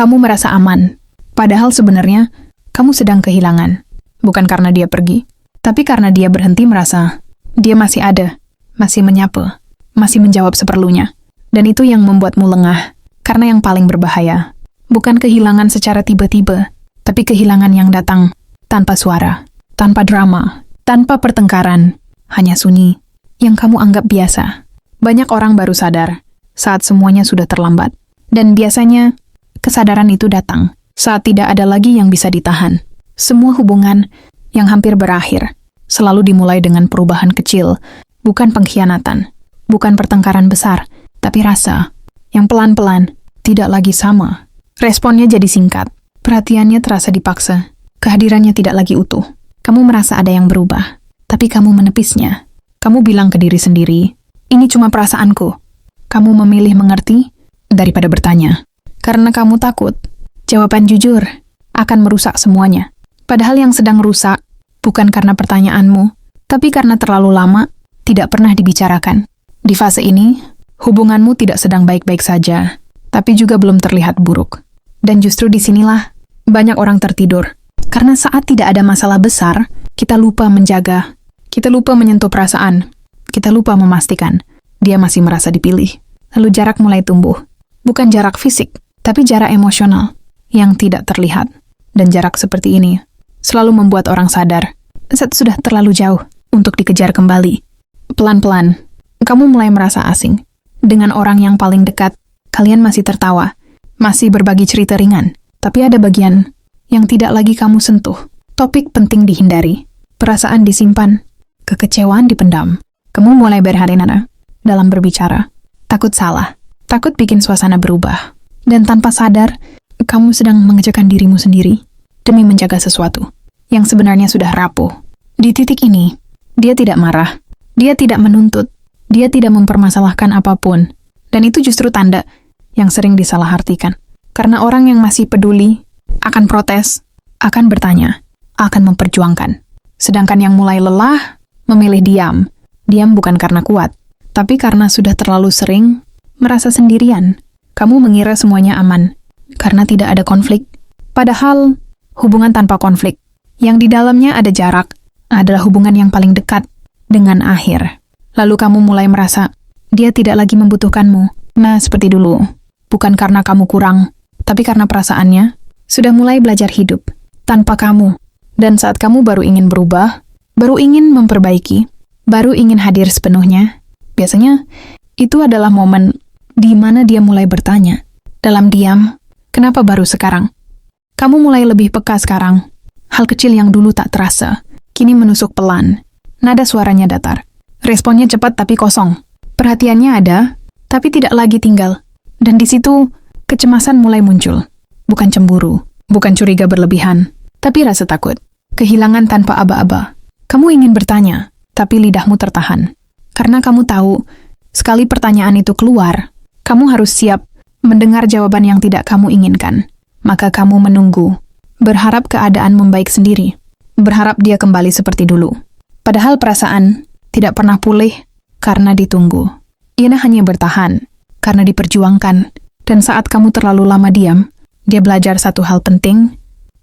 Kamu merasa aman, padahal sebenarnya kamu sedang kehilangan. Bukan karena dia pergi, tapi karena dia berhenti merasa dia masih ada, masih menyapa, masih menjawab seperlunya. Dan itu yang membuatmu lengah, karena yang paling berbahaya bukan kehilangan secara tiba-tiba, tapi kehilangan yang datang tanpa suara, tanpa drama, tanpa pertengkaran, hanya sunyi yang kamu anggap biasa. Banyak orang baru sadar saat semuanya sudah terlambat. Dan biasanya, kesadaran itu datang saat tidak ada lagi yang bisa ditahan. Semua hubungan yang hampir berakhir selalu dimulai dengan perubahan kecil, bukan pengkhianatan, bukan pertengkaran besar, tapi rasa yang pelan-pelan tidak lagi sama. Responnya jadi singkat, perhatiannya terasa dipaksa, kehadirannya tidak lagi utuh. Kamu merasa ada yang berubah, tapi kamu menepisnya. Kamu bilang ke diri sendiri, ini cuma perasaanku. Kamu memilih mengerti daripada bertanya. Karena kamu takut, jawaban jujur akan merusak semuanya. Padahal yang sedang rusak bukan karena pertanyaanmu, tapi karena terlalu lama tidak pernah dibicarakan. Di fase ini, hubunganmu tidak sedang baik-baik saja, tapi juga belum terlihat buruk. Dan justru disinilah banyak orang tertidur. Karena saat tidak ada masalah besar, kita lupa menjaga, kita lupa menyentuh perasaan, kita lupa memastikan dia masih merasa dipilih. Lalu jarak mulai tumbuh. Bukan jarak fisik, tapi jarak emosional yang tidak terlihat. Dan jarak seperti ini selalu membuat orang sadar saat sudah terlalu jauh untuk dikejar kembali. Pelan-pelan, kamu mulai merasa asing. Dengan orang yang paling dekat, kalian masih tertawa, masih berbagi cerita ringan. Tapi ada bagian yang tidak lagi kamu sentuh. Topik penting dihindari, perasaan disimpan, kekecewaan dipendam. Kamu mulai berhari-hari dalam berbicara. Takut salah, takut bikin suasana berubah. Dan tanpa sadar, kamu sedang mengerjakan dirimu sendiri demi menjaga sesuatu yang sebenarnya sudah rapuh. Di titik ini, dia tidak marah, dia tidak menuntut, dia tidak mempermasalahkan apapun. Dan itu justru tanda yang sering disalahartikan. Karena orang yang masih peduli akan protes, akan bertanya, akan memperjuangkan. Sedangkan yang mulai lelah, memilih diam. Diam bukan karena kuat, tapi karena sudah terlalu sering merasa sendirian. Kamu mengira semuanya aman, karena tidak ada konflik. Padahal, hubungan tanpa konflik, yang di dalamnya ada jarak, adalah hubungan yang paling dekat dengan akhir. Lalu kamu mulai merasa, dia tidak lagi membutuhkanmu. Nah, seperti dulu. Bukan karena kamu kurang, tapi karena perasaannya sudah mulai belajar hidup tanpa kamu. Dan saat kamu baru ingin berubah, baru ingin memperbaiki, baru ingin hadir sepenuhnya, biasanya itu adalah momen di mana dia mulai bertanya, dalam diam, kenapa baru sekarang? Kamu mulai lebih peka sekarang. Hal kecil yang dulu tak terasa, kini menusuk pelan. Nada suaranya datar. Responnya cepat tapi kosong. Perhatiannya ada, tapi tidak lagi tinggal. Dan di situ, kecemasan mulai muncul. Bukan cemburu, bukan curiga berlebihan, tapi rasa takut. Kehilangan tanpa aba-aba. Kamu ingin bertanya, tapi lidahmu tertahan. Karena kamu tahu, sekali pertanyaan itu keluar, kamu harus siap mendengar jawaban yang tidak kamu inginkan. Maka kamu menunggu, berharap keadaan membaik sendiri, berharap dia kembali seperti dulu. Padahal perasaan tidak pernah pulih karena ditunggu. Ia hanya bertahan karena diperjuangkan. Dan saat kamu terlalu lama diam, dia belajar satu hal penting,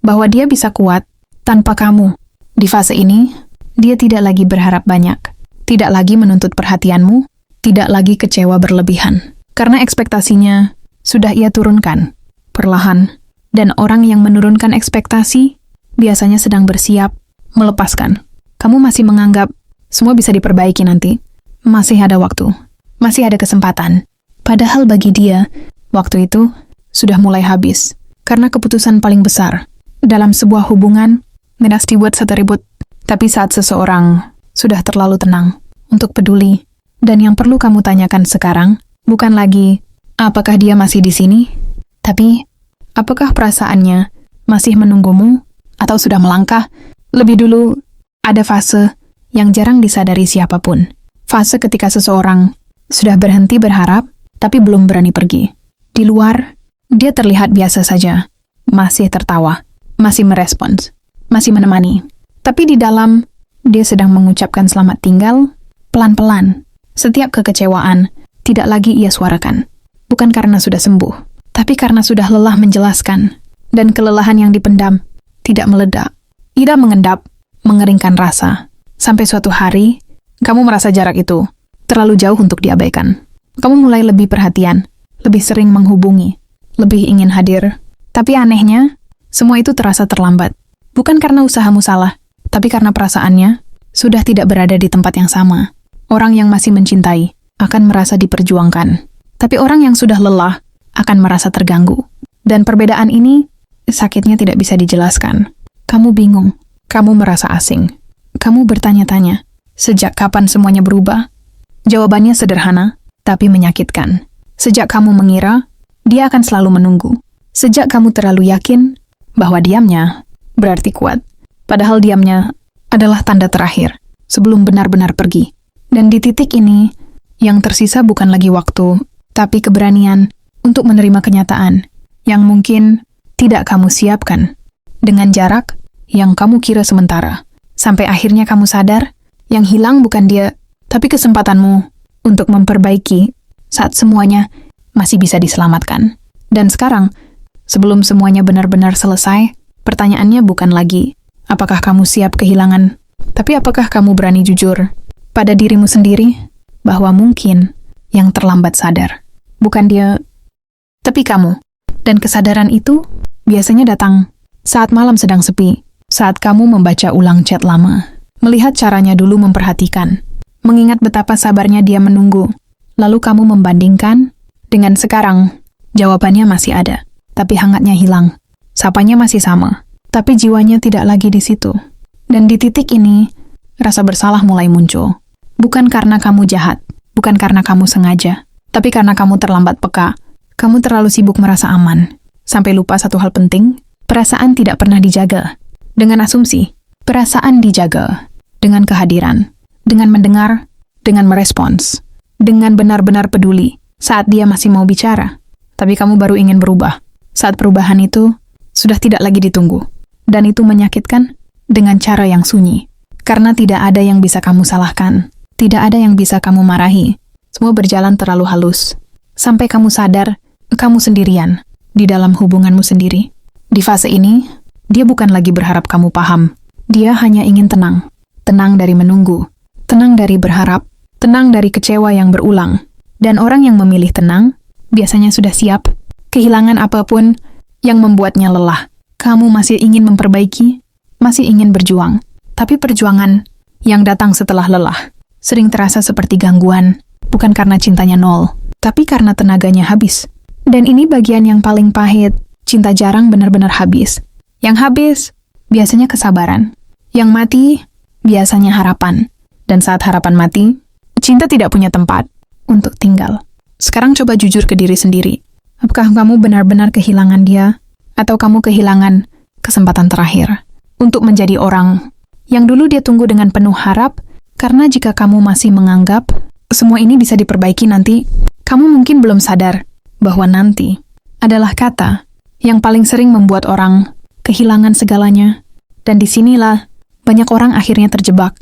bahwa dia bisa kuat tanpa kamu. Di fase ini, dia tidak lagi berharap banyak, tidak lagi menuntut perhatianmu, tidak lagi kecewa berlebihan. Karena ekspektasinya sudah ia turunkan, perlahan. Dan orang yang menurunkan ekspektasi biasanya sedang bersiap melepaskan. Kamu masih menganggap semua bisa diperbaiki nanti. Masih ada waktu, masih ada kesempatan. Padahal bagi dia, waktu itu sudah mulai habis. Karena keputusan paling besar dalam sebuah hubungan miras dibuat seteribut. Tapi saat seseorang sudah terlalu tenang untuk peduli, dan yang perlu kamu tanyakan sekarang bukan lagi apakah dia masih di sini, tapi apakah perasaannya masih menunggumu atau sudah melangkah? Lebih dulu, ada fase yang jarang disadari siapapun. Fase ketika seseorang sudah berhenti berharap, tapi belum berani pergi. Di luar, dia terlihat biasa saja. Masih tertawa, masih merespons, masih menemani. Tapi di dalam, dia sedang mengucapkan selamat tinggal, pelan-pelan. Setiap kekecewaan tidak lagi ia suarakan. Bukan karena sudah sembuh, Tapi karena sudah lelah menjelaskan, dan kelelahan yang dipendam tidak meledak, tidak mengendap, mengeringkan rasa. Sampai suatu hari, kamu merasa jarak itu terlalu jauh untuk diabaikan. Kamu mulai lebih perhatian, lebih sering menghubungi, lebih ingin hadir. Tapi anehnya, semua itu terasa terlambat. Bukan karena usahamu salah, tapi karena perasaannya sudah tidak berada di tempat yang sama. Orang yang masih mencintai akan merasa diperjuangkan, tapi orang yang sudah lelah akan merasa terganggu. Dan perbedaan ini, sakitnya tidak bisa dijelaskan. Kamu bingung, kamu merasa asing. Kamu bertanya-tanya, sejak kapan semuanya berubah? Jawabannya sederhana, tapi menyakitkan. Sejak kamu mengira, dia akan selalu menunggu. Sejak kamu terlalu yakin bahwa diamnya berarti kuat. Padahal diamnya adalah tanda terakhir sebelum benar-benar pergi. Dan di titik ini, yang tersisa bukan lagi waktu, tapi keberanian untuk menerima kenyataan yang mungkin tidak kamu siapkan. Dengan jarak yang kamu kira sementara. Sampai akhirnya kamu sadar, yang hilang bukan dia, tapi kesempatanmu untuk memperbaiki saat semuanya masih bisa diselamatkan. Dan sekarang, sebelum semuanya benar-benar selesai, pertanyaannya bukan lagi, apakah kamu siap kehilangan, tapi apakah kamu berani jujur pada dirimu sendiri bahwa mungkin yang terlambat sadar. Bukan dia, tapi kamu. Dan kesadaran itu biasanya datang saat malam sedang sepi, saat kamu membaca ulang chat lama, melihat caranya dulu memperhatikan, mengingat betapa sabarnya dia menunggu, lalu kamu membandingkan dengan sekarang. Jawabannya masih ada, tapi hangatnya hilang. Sapanya masih sama, tapi jiwanya tidak lagi di situ. Dan di titik ini, rasa bersalah mulai muncul. Bukan karena kamu jahat, bukan karena kamu sengaja, tapi karena kamu terlambat peka. Kamu terlalu sibuk merasa aman, sampai lupa satu hal penting, perasaan tidak pernah dijaga. Dengan asumsi, perasaan dijaga. Dengan kehadiran, dengan mendengar, dengan merespons, dengan benar-benar peduli saat dia masih mau bicara. Tapi kamu baru ingin berubah, saat perubahan itu sudah tidak lagi ditunggu. Dan itu menyakitkan dengan cara yang sunyi. Karena tidak ada yang bisa kamu salahkan, tidak ada yang bisa kamu marahi. Semua berjalan terlalu halus. Sampai kamu sadar, kamu sendirian di dalam hubunganmu sendiri. Di fase ini, dia bukan lagi berharap kamu paham. Dia hanya ingin tenang. Tenang dari menunggu. Tenang dari berharap. Tenang dari kecewa yang berulang. Dan orang yang memilih tenang, biasanya sudah siap. Kehilangan apapun yang membuatnya lelah. Kamu masih ingin memperbaiki, masih ingin berjuang. Tapi perjuangan yang datang setelah lelah sering terasa seperti gangguan. Bukan karena cintanya nol, tapi karena tenaganya habis. Dan ini bagian yang paling pahit. Cinta jarang benar-benar habis. Yang habis, biasanya kesabaran. Yang mati, biasanya harapan. Dan saat harapan mati, cinta tidak punya tempat untuk tinggal. Sekarang coba jujur ke diri sendiri. Apakah kamu benar-benar kehilangan dia? Atau kamu kehilangan kesempatan terakhir untuk menjadi orang yang dulu dia tunggu dengan penuh harap? Karena jika kamu masih menganggap semua ini bisa diperbaiki nanti, kamu mungkin belum sadar bahwa nanti adalah kata yang paling sering membuat orang kehilangan segalanya. Dan disinilah banyak orang akhirnya terjebak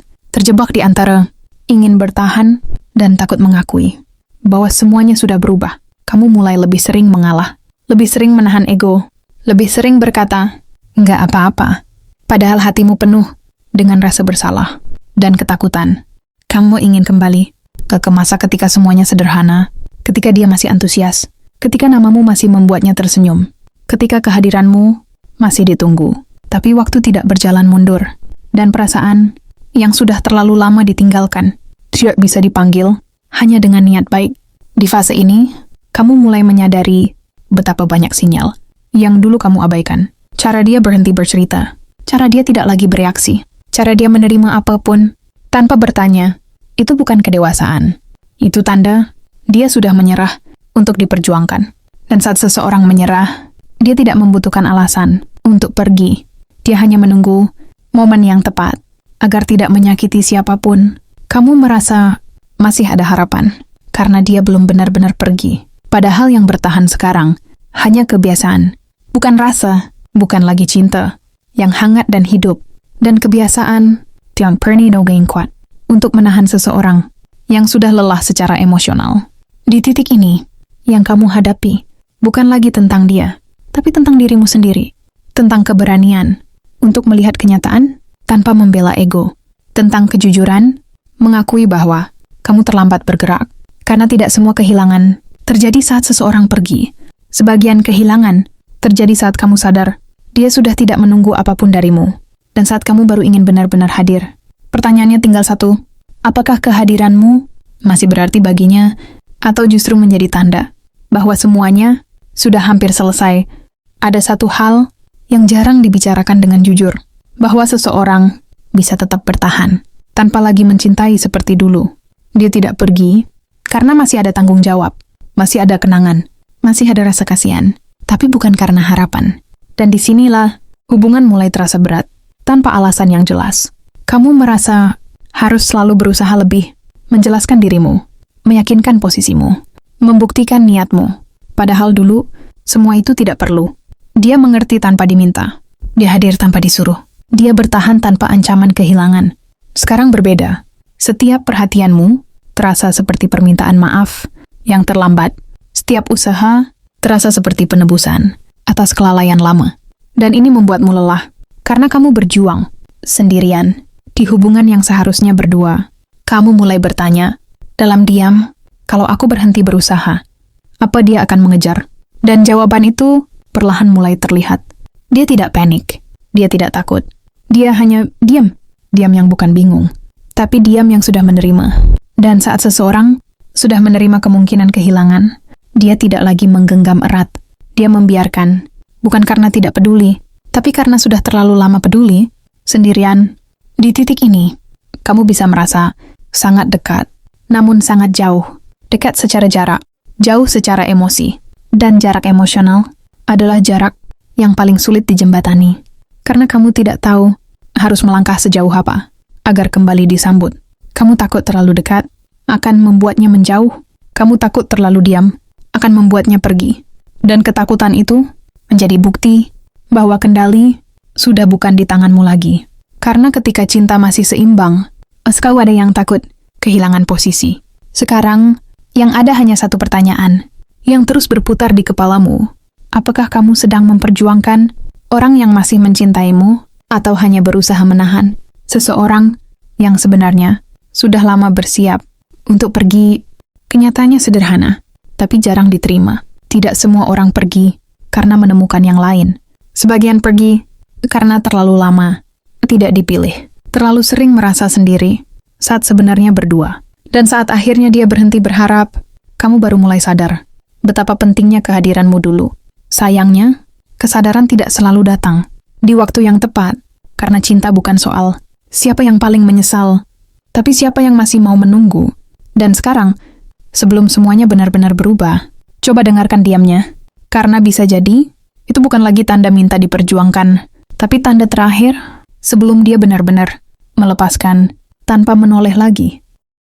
di antara ingin bertahan dan takut mengakui bahwa semuanya sudah berubah. Kamu mulai lebih sering mengalah, lebih sering menahan ego, lebih sering berkata, "Nggak apa-apa." Padahal hatimu penuh dengan rasa bersalah dan ketakutan. Kamu ingin kembali ke masa ketika semuanya sederhana, ketika dia masih antusias, ketika namamu masih membuatnya tersenyum, ketika kehadiranmu masih ditunggu. Tapi waktu tidak berjalan mundur, dan perasaan yang sudah terlalu lama ditinggalkan tidak bisa dipanggil hanya dengan niat baik. Di fase ini, kamu mulai menyadari betapa banyak sinyal yang dulu kamu abaikan. Cara dia berhenti bercerita, cara dia tidak lagi bereaksi, cara dia menerima apapun tanpa bertanya, itu bukan kedewasaan. Itu tanda dia sudah menyerah untuk diperjuangkan. Dan saat seseorang menyerah, dia tidak membutuhkan alasan untuk pergi. Dia hanya menunggu momen yang tepat agar tidak menyakiti siapapun. Kamu merasa masih ada harapan karena dia belum benar-benar pergi. Padahal yang bertahan sekarang hanya kebiasaan, bukan rasa, bukan lagi cinta, yang hangat dan hidup. Dan kebiasaan tiang perni no gain kuat untuk menahan seseorang yang sudah lelah secara emosional. Di titik ini, yang kamu hadapi bukan lagi tentang dia, tapi tentang dirimu sendiri. Tentang keberanian untuk melihat kenyataan tanpa membela ego. Tentang kejujuran, mengakui bahwa kamu terlambat bergerak. Karena tidak semua kehilangan terjadi saat seseorang pergi. Sebagian kehilangan terjadi saat kamu sadar dia sudah tidak menunggu apapun darimu. Dan saat kamu baru ingin benar-benar hadir. Pertanyaannya tinggal satu, apakah kehadiranmu masih berarti baginya atau justru menjadi tanda bahwa semuanya sudah hampir selesai? Ada satu hal yang jarang dibicarakan dengan jujur, bahwa seseorang bisa tetap bertahan tanpa lagi mencintai seperti dulu. Dia tidak pergi karena masih ada tanggung jawab, masih ada kenangan, masih ada rasa kasihan, tapi bukan karena harapan. Dan disinilah hubungan mulai terasa berat, tanpa alasan yang jelas. Kamu merasa harus selalu berusaha lebih, menjelaskan dirimu, meyakinkan posisimu, membuktikan niatmu. Padahal dulu, semua itu tidak perlu. Dia mengerti tanpa diminta. Dia hadir tanpa disuruh. Dia bertahan tanpa ancaman kehilangan. Sekarang berbeda. Setiap perhatianmu terasa seperti permintaan maaf yang terlambat. Setiap usaha terasa seperti penebusan atas kelalaian lama. Dan ini membuatmu lelah. Karena kamu berjuang sendirian di hubungan yang seharusnya berdua. Kamu mulai bertanya, dalam diam, kalau aku berhenti berusaha, apa dia akan mengejar? Dan jawaban itu perlahan mulai terlihat. Dia tidak panik, dia tidak takut. Dia hanya diam. Diam yang bukan bingung, tapi diam yang sudah menerima. Dan saat seseorang sudah menerima kemungkinan kehilangan, dia tidak lagi menggenggam erat. Dia membiarkan, bukan karena tidak peduli, tapi karena sudah terlalu lama peduli, sendirian. Di titik ini, kamu bisa merasa sangat dekat, namun sangat jauh. Dekat secara jarak, jauh secara emosi. Dan jarak emosional adalah jarak yang paling sulit dijembatani. Karena kamu tidak tahu harus melangkah sejauh apa agar kembali disambut. Kamu takut terlalu dekat akan membuatnya menjauh. Kamu takut terlalu diam akan membuatnya pergi. Dan ketakutan itu menjadi bukti bahwa kendali sudah bukan di tanganmu lagi. Karena ketika cinta masih seimbang, kau ada yang takut kehilangan posisi. Sekarang, yang ada hanya satu pertanyaan yang terus berputar di kepalamu. Apakah kamu sedang memperjuangkan orang yang masih mencintaimu atau hanya berusaha menahan seseorang yang sebenarnya sudah lama bersiap untuk pergi? Kenyataannya sederhana, tapi jarang diterima. Tidak semua orang pergi karena menemukan yang lain. Sebagian pergi karena terlalu lama, tidak dipilih, terlalu sering merasa sendiri saat sebenarnya berdua. Dan saat akhirnya dia berhenti berharap, kamu baru mulai sadar betapa pentingnya kehadiranmu dulu. Sayangnya, kesadaran tidak selalu datang di waktu yang tepat, karena cinta bukan soal siapa yang paling menyesal, tapi siapa yang masih mau menunggu. Dan sekarang, sebelum semuanya benar-benar berubah, coba dengarkan diamnya, karena bisa jadi itu bukan lagi tanda minta diperjuangkan, tapi tanda terakhir sebelum dia benar-benar melepaskan tanpa menoleh lagi.